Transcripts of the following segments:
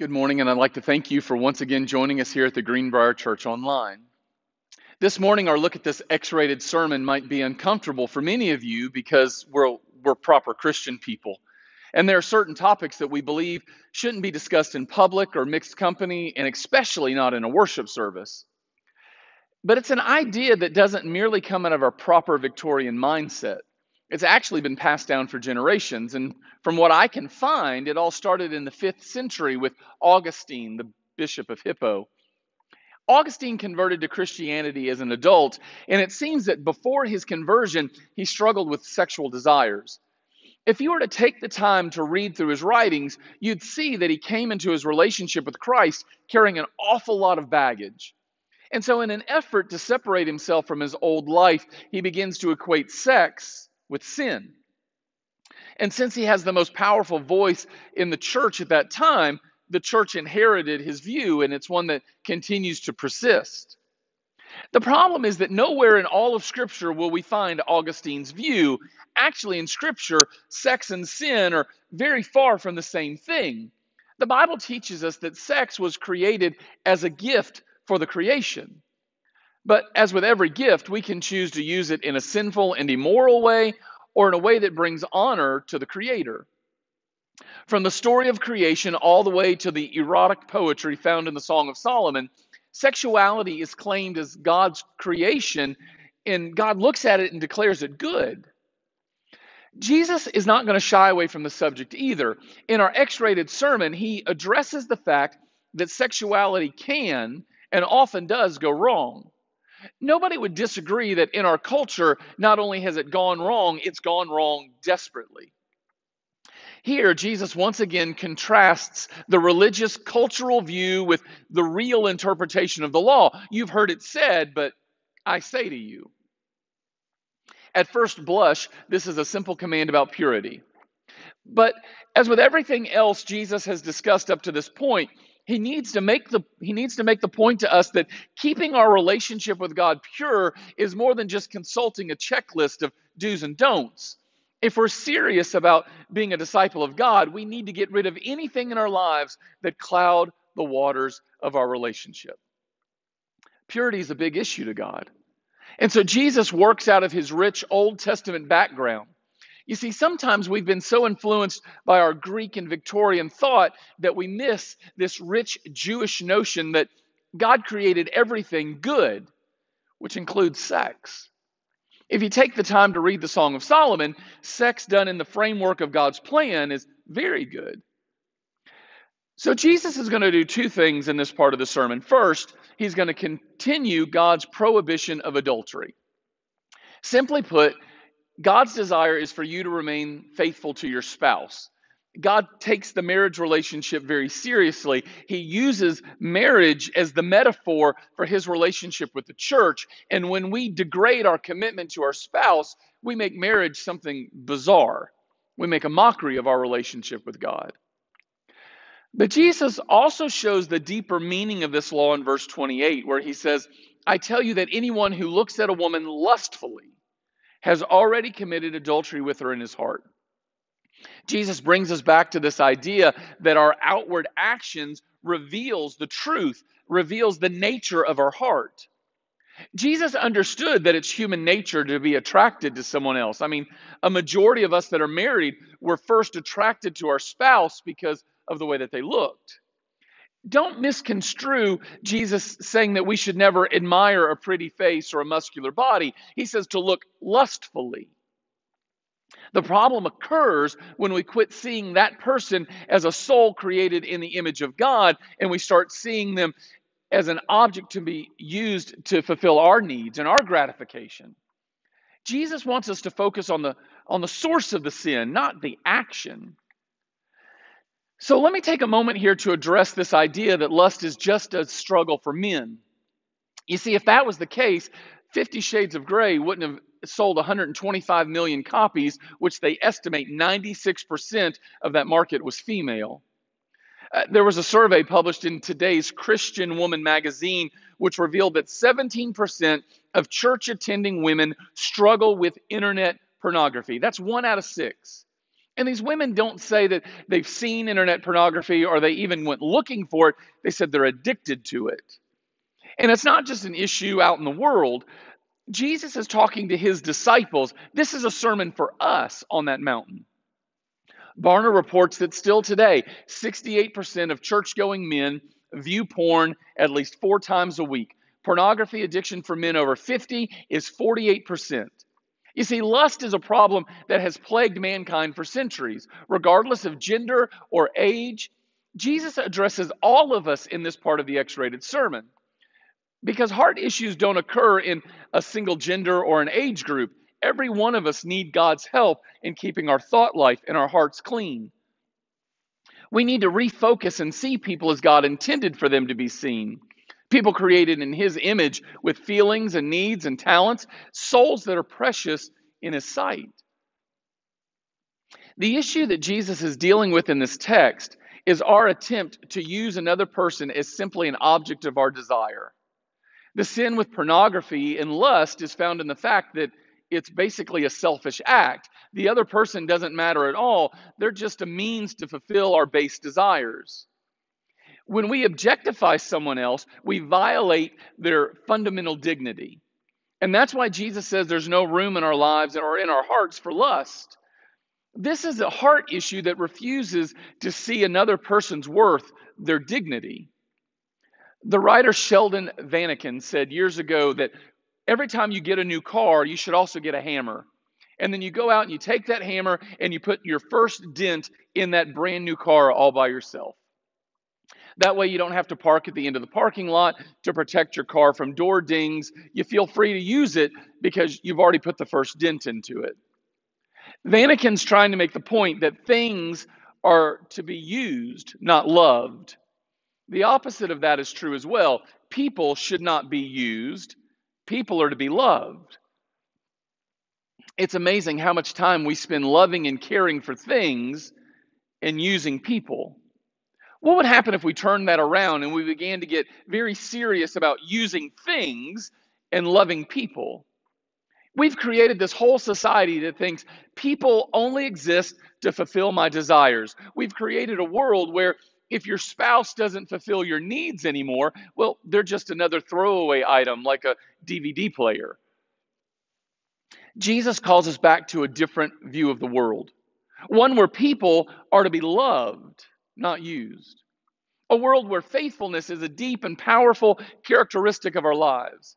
Good morning, and I'd like to thank you for once again joining us here at the Greenbrier Church Online. This morning, our look at this X-rated sermon might be uncomfortable for many of you because we're proper Christian people. And there are certain topics that we believe shouldn't be discussed in public or mixed company, and especially not in a worship service. But it's an idea that doesn't merely come out of our proper Victorian mindset. It's actually been passed down for generations, and from what I can find, it all started in the 5th century with Augustine, the Bishop of Hippo. Augustine converted to Christianity as an adult, and it seems that before his conversion, he struggled with sexual desires. If you were to take the time to read through his writings, you'd see that he came into his relationship with Christ carrying an awful lot of baggage. And so, in an effort to separate himself from his old life, he begins to equate sex with sin. And since he has the most powerful voice in the church at that time, the church inherited his view, and it's one that continues to persist. The problem is that nowhere in all of Scripture will we find Augustine's view. Actually, in Scripture, sex and sin are very far from the same thing. The Bible teaches us that sex was created as a gift for the creation. But as with every gift, we can choose to use it in a sinful and immoral way or in a way that brings honor to the Creator. From the story of creation all the way to the erotic poetry found in the Song of Solomon, sexuality is claimed as God's creation, and God looks at it and declares it good. Jesus is not going to shy away from the subject either. In our X-rated sermon, he addresses the fact that sexuality can and often does go wrong. Nobody would disagree that in our culture, not only has it gone wrong, it's gone wrong desperately. Here, Jesus once again contrasts the religious cultural view with the real interpretation of the law. You've heard it said, but I say to you. At first blush, this is a simple command about purity. But as with everything else Jesus has discussed up to this point, he needs to make the point to us that keeping our relationship with God pure is more than just consulting a checklist of do's and don'ts. If we're serious about being a disciple of God, we need to get rid of anything in our lives that cloud the waters of our relationship. Purity is a big issue to God. And so Jesus works out of his rich Old Testament background. You see, sometimes we've been so influenced by our Greek and Victorian thought that we miss this rich Jewish notion that God created everything good, which includes sex. If you take the time to read the Song of Solomon, sex done in the framework of God's plan is very good. So Jesus is going to do two things in this part of the sermon. First, he's going to continue God's prohibition of adultery. Simply put, God's desire is for you to remain faithful to your spouse. God takes the marriage relationship very seriously. He uses marriage as the metaphor for his relationship with the church. And when we degrade our commitment to our spouse, we make marriage something bizarre. We make a mockery of our relationship with God. But Jesus also shows the deeper meaning of this law in verse 28, where he says, I tell you that anyone who looks at a woman lustfully has already committed adultery with her in his heart. Jesus brings us back to this idea that our outward actions reveals the truth, reveals the nature of our heart. Jesus understood that it's human nature to be attracted to someone else. I mean, a majority of us that are married were first attracted to our spouse because of the way that they looked. Don't misconstrue Jesus saying that we should never admire a pretty face or a muscular body. He says to look lustfully. The problem occurs when we quit seeing that person as a soul created in the image of God, and we start seeing them as an object to be used to fulfill our needs and our gratification. Jesus wants us to focus on the source of the sin, not the action. So let me take a moment here to address this idea that lust is just a struggle for men. You see, if that was the case, 50 Shades of Grey wouldn't have sold 125 million copies, which they estimate 96% of that market was female. There was a survey published in today's Christian Woman magazine, which revealed that 17% of church-attending women struggle with internet pornography. That's 1 out of 6. And these women don't say that they've seen internet pornography or they even went looking for it. They said they're addicted to it. And it's not just an issue out in the world. Jesus is talking to his disciples. This is a sermon for us on that mountain. Barna reports that still today, 68% of church-going men view porn at least 4 times a week. Pornography addiction for men over 50 is 48%. You see, lust is a problem that has plagued mankind for centuries, regardless of gender or age. Jesus addresses all of us in this part of the X-rated sermon because heart issues don't occur in a single gender or an age group. Every one of us need God's help in keeping our thought life and our hearts clean. We need to refocus and see people as God intended for them to be seen. People created in his image with feelings and needs and talents, souls that are precious in his sight. The issue that Jesus is dealing with in this text is our attempt to use another person as simply an object of our desire. The sin with pornography and lust is found in the fact that it's basically a selfish act. The other person doesn't matter at all. They're just a means to fulfill our base desires. When we objectify someone else, we violate their fundamental dignity. And that's why Jesus says there's no room in our lives or in our hearts for lust. This is a heart issue that refuses to see another person's worth, their dignity. The writer Sheldon Vannikin said years ago that every time you get a new car, you should also get a hammer. And then you go out and you take that hammer and you put your first dent in that brand new car all by yourself. That way you don't have to park at the end of the parking lot to protect your car from door dings. You feel free to use it because you've already put the first dent into it. Vannikin's trying to make the point that things are to be used, not loved. The opposite of that is true as well. People should not be used. People are to be loved. It's amazing how much time we spend loving and caring for things and using people. What would happen if we turned that around and we began to get very serious about using things and loving people? We've created this whole society that thinks people only exist to fulfill my desires. We've created a world where if your spouse doesn't fulfill your needs anymore, well, they're just another throwaway item like a DVD player. Jesus calls us back to a different view of the world, one where people are to be loved, not used. A world where faithfulness is a deep and powerful characteristic of our lives.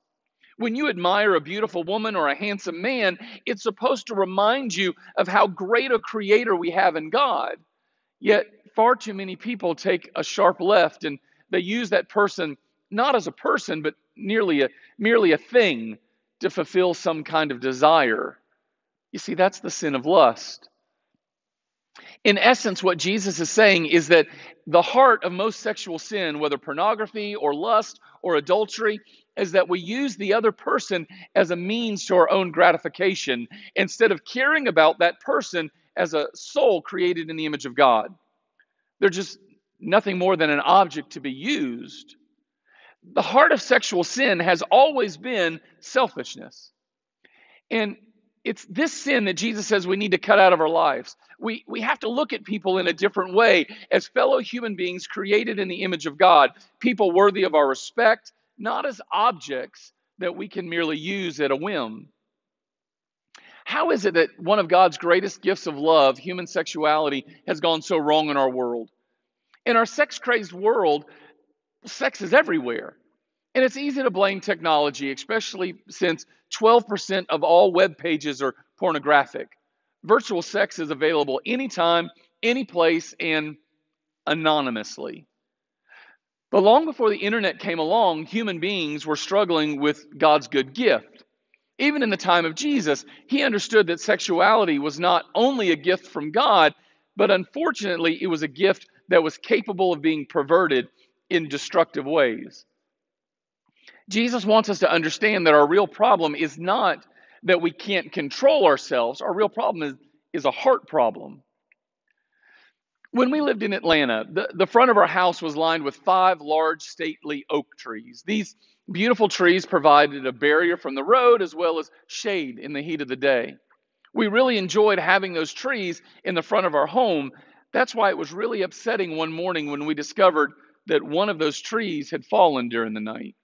When you admire a beautiful woman or a handsome man, it's supposed to remind you of how great a creator we have in God. Yet far too many people take a sharp left and they use that person not as a person, but merely a thing to fulfill some kind of desire. You see, that's the sin of lust. In essence, what Jesus is saying is that the heart of most sexual sin, whether pornography or lust or adultery, is that we use the other person as a means to our own gratification instead of caring about that person as a soul created in the image of God. They're just nothing more than an object to be used. The heart of sexual sin has always been selfishness. And it's this sin that Jesus says we need to cut out of our lives. We have to look at people in a different way as fellow human beings created in the image of God, people worthy of our respect, not as objects that we can merely use at a whim. How is it that one of God's greatest gifts of love, human sexuality, has gone so wrong in our world? In our sex-crazed world, sex is everywhere. And it's easy to blame technology, especially since 12% of all web pages are pornographic. Virtual sex is available anytime, any place, and anonymously. But long before the internet came along, human beings were struggling with God's good gift. Even in the time of Jesus, he understood that sexuality was not only a gift from God, but unfortunately, it was a gift that was capable of being perverted in destructive ways. Jesus wants us to understand that our real problem is not that we can't control ourselves. Our real problem is a heart problem. When we lived in Atlanta, the front of our house was lined with 5 large stately oak trees. These beautiful trees provided a barrier from the road as well as shade in the heat of the day. We really enjoyed having those trees in the front of our home. That's why it was really upsetting one morning when we discovered that one of those trees had fallen during the night.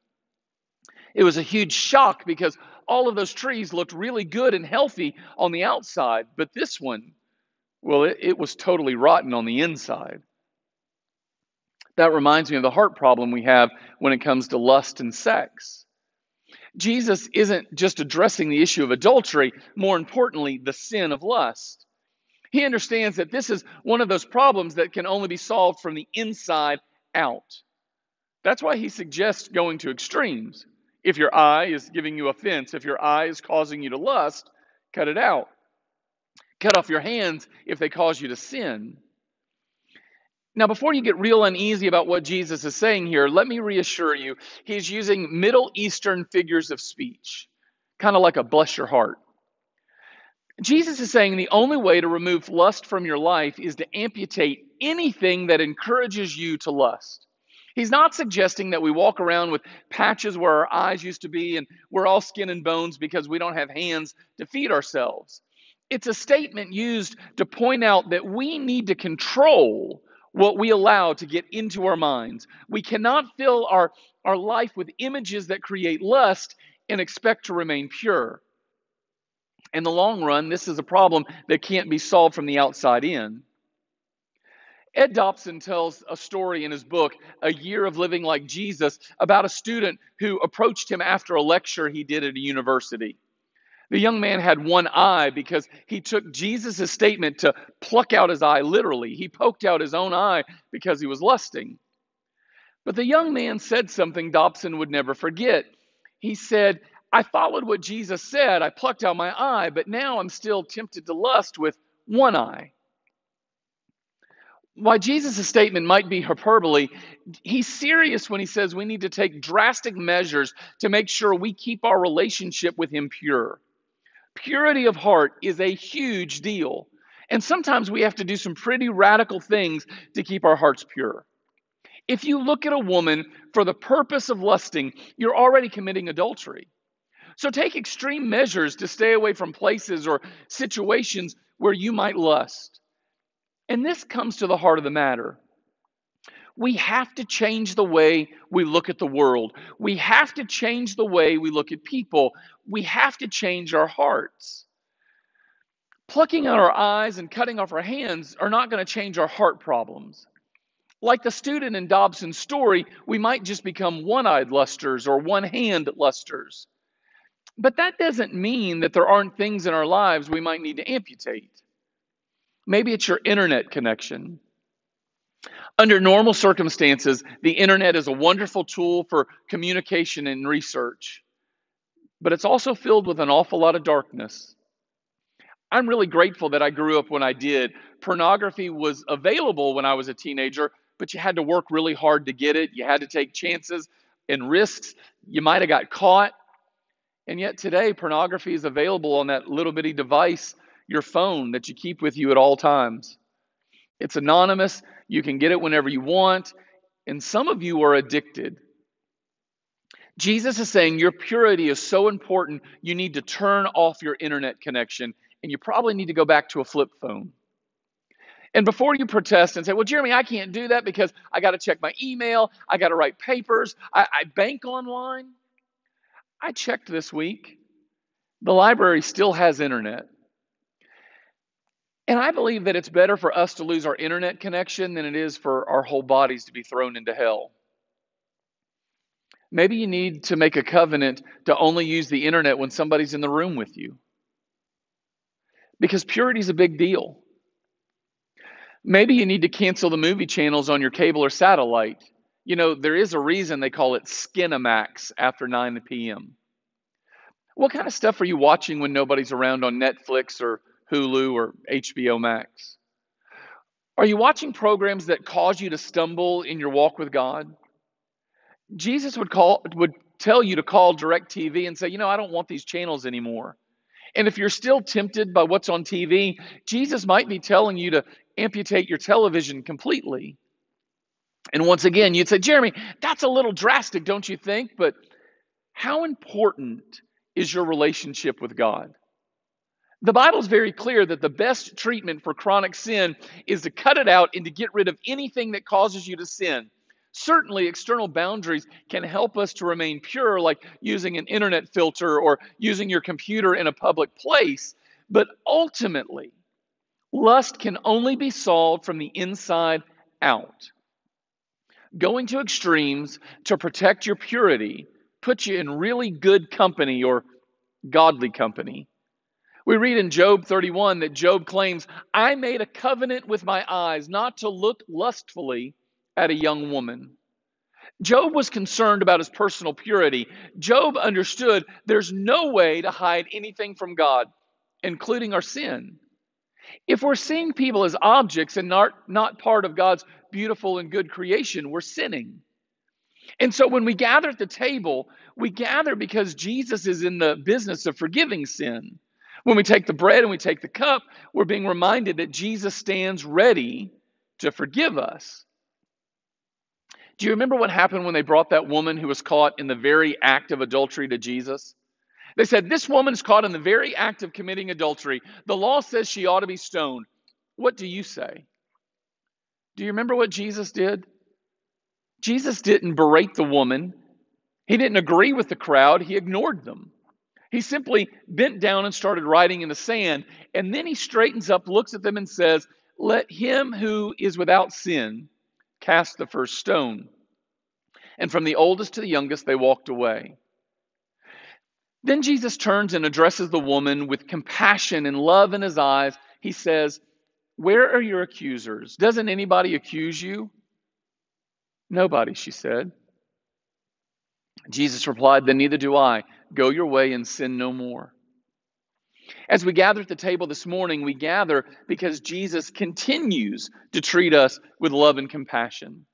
It was a huge shock because all of those trees looked really good and healthy on the outside, but this one, well, it was totally rotten on the inside. That reminds me of the heart problem we have when it comes to lust and sex. Jesus isn't just addressing the issue of adultery, more importantly, the sin of lust. He understands that this is one of those problems that can only be solved from the inside out. That's why he suggests going to extremes. If your eye is giving you offense, if your eye is causing you to lust, cut it out. Cut off your hands if they cause you to sin. Now, before you get real uneasy about what Jesus is saying here, let me reassure you, he's using Middle Eastern figures of speech, kind of like a bless your heart. Jesus is saying the only way to remove lust from your life is to amputate anything that encourages you to lust. He's not suggesting that we walk around with patches where our eyes used to be and we're all skin and bones because we don't have hands to feed ourselves. It's a statement used to point out that we need to control what we allow to get into our minds. We cannot fill our life with images that create lust and expect to remain pure. In the long run, this is a problem that can't be solved from the outside in. Ed Dobson tells a story in his book, A Year of Living Like Jesus, about a student who approached him after a lecture he did at a university. The young man had one eye because he took Jesus' statement to pluck out his eye literally. He poked out his own eye because he was lusting. But the young man said something Dobson would never forget. He said, I followed what Jesus said. I plucked out my eye, but now I'm still tempted to lust with one eye. While Jesus' statement might be hyperbole, he's serious when he says we need to take drastic measures to make sure we keep our relationship with him pure. Purity of heart is a huge deal. And sometimes we have to do some pretty radical things to keep our hearts pure. If you look at a woman for the purpose of lusting, you're already committing adultery. So take extreme measures to stay away from places or situations where you might lust. And this comes to the heart of the matter. We have to change the way we look at the world. We have to change the way we look at people. We have to change our hearts. Plucking out our eyes and cutting off our hands are not going to change our heart problems. Like the student in Dobson's story, we might just become one-eyed lusters or one-hand lusters. But that doesn't mean that there aren't things in our lives we might need to amputate. Maybe it's your internet connection. Under normal circumstances, the internet is a wonderful tool for communication and research, but it's also filled with an awful lot of darkness. I'm really grateful that I grew up when I did. Pornography was available when I was a teenager, but you had to work really hard to get it. You had to take chances and risks. You might have got caught. And yet today, pornography is available on that little bitty device, your phone, that you keep with you at all times. It's anonymous. You can get it whenever you want. And some of you are addicted. Jesus is saying your purity is so important, you need to turn off your internet connection. And you probably need to go back to a flip phone. And before you protest and say, well, Jeremy, I can't do that because I got to check my email. I got to write papers. I bank online. I checked this week. The library still has internet. And I believe that it's better for us to lose our internet connection than it is for our whole bodies to be thrown into hell. Maybe you need to make a covenant to only use the internet when somebody's in the room with you. Because purity is a big deal. Maybe you need to cancel the movie channels on your cable or satellite. You know, there is a reason they call it Skinamax after 9 p.m. What kind of stuff are you watching when nobody's around on Netflix or Hulu or HBO Max? Are you watching programs that cause you to stumble in your walk with God? Jesus would tell you to call DirecTV and say, I don't want these channels anymore. And if you're still tempted by what's on TV, Jesus might be telling you to amputate your television completely. And once again, you'd say, Jeremy, that's a little drastic, don't you think? But how important is your relationship with God? The Bible's very clear that the best treatment for chronic sin is to cut it out and to get rid of anything that causes you to sin. Certainly, external boundaries can help us to remain pure, like using an internet filter or using your computer in a public place. But ultimately, lust can only be solved from the inside out. Going to extremes to protect your purity puts you in really good company or godly company. We read in Job 31 that Job claims, I made a covenant with my eyes not to look lustfully at a young woman. Job was concerned about his personal purity. Job understood there's no way to hide anything from God, including our sin. If we're seeing people as objects and not part of God's beautiful and good creation, we're sinning. And so when we gather at the table, we gather because Jesus is in the business of forgiving sin. When we take the bread and we take the cup, we're being reminded that Jesus stands ready to forgive us. Do you remember what happened when they brought that woman who was caught in the very act of adultery to Jesus? They said, this woman is caught in the very act of committing adultery. The law says she ought to be stoned. What do you say? Do you remember what Jesus did? Jesus didn't berate the woman. He didn't agree with the crowd. He ignored them. He simply bent down and started writing in the sand. And then he straightens up, looks at them and says, let him who is without sin cast the first stone. And from the oldest to the youngest, they walked away. Then Jesus turns and addresses the woman with compassion and love in his eyes. He says, where are your accusers? Doesn't anybody accuse you? Nobody, she said. Jesus replied, then neither do I. Go your way and sin no more. As we gather at the table this morning, we gather because Jesus continues to treat us with love and compassion.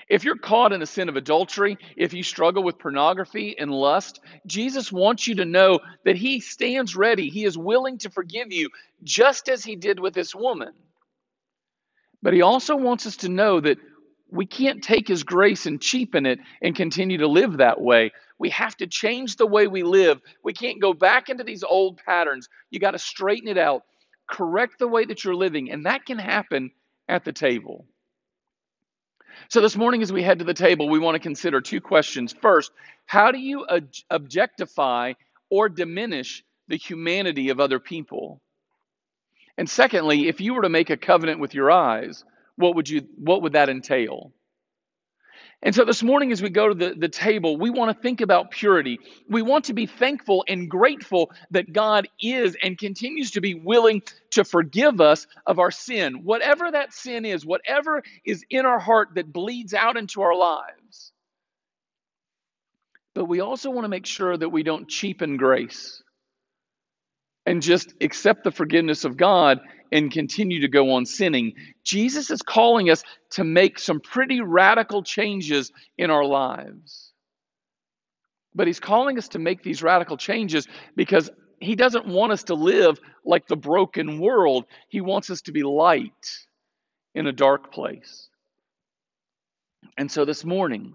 If you're caught in a sin of adultery, if you struggle with pornography and lust, Jesus wants you to know that he stands ready. He is willing to forgive you, just as he did with this woman. But he also wants us to know that we can't take his grace and cheapen it and continue to live that way. We have to change the way we live. We can't go back into these old patterns. You got to straighten it out, correct the way that you're living, and that can happen at the table. So this morning as we head to the table, we want to consider two questions. First, how do you objectify or diminish the humanity of other people? And secondly, if you were to make a covenant with your eyes, what would that entail? And so this morning as we go to the table, we want to think about purity. We want to be thankful and grateful that God is and continues to be willing to forgive us of our sin. Whatever that sin is, whatever is in our heart that bleeds out into our lives. But we also want to make sure that we don't cheapen grace and just accept the forgiveness of God and continue to go on sinning. Jesus is calling us to make some pretty radical changes in our lives. But he's calling us to make these radical changes because he doesn't want us to live like the broken world. He wants us to be light in a dark place. And so this morning,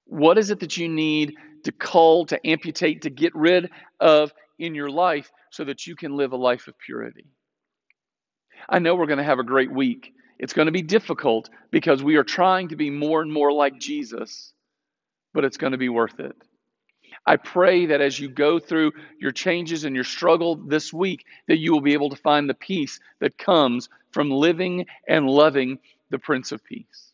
what is it that you need to cull, to amputate, to get rid of in your life so that you can live a life of purity? I know we're going to have a great week. It's going to be difficult because we are trying to be more and more like Jesus, but it's going to be worth it. I pray that as you go through your changes and your struggle this week, that you will be able to find the peace that comes from living and loving the Prince of Peace.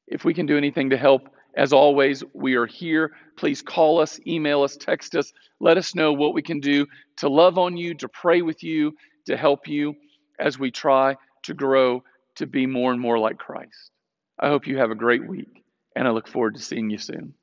If we can do anything to help, as always, we are here. Please call us, email us, text us. Let us know what we can do to love on you, to pray with you, to help you as we try to grow to be more and more like Christ. I hope you have a great week, and I look forward to seeing you soon.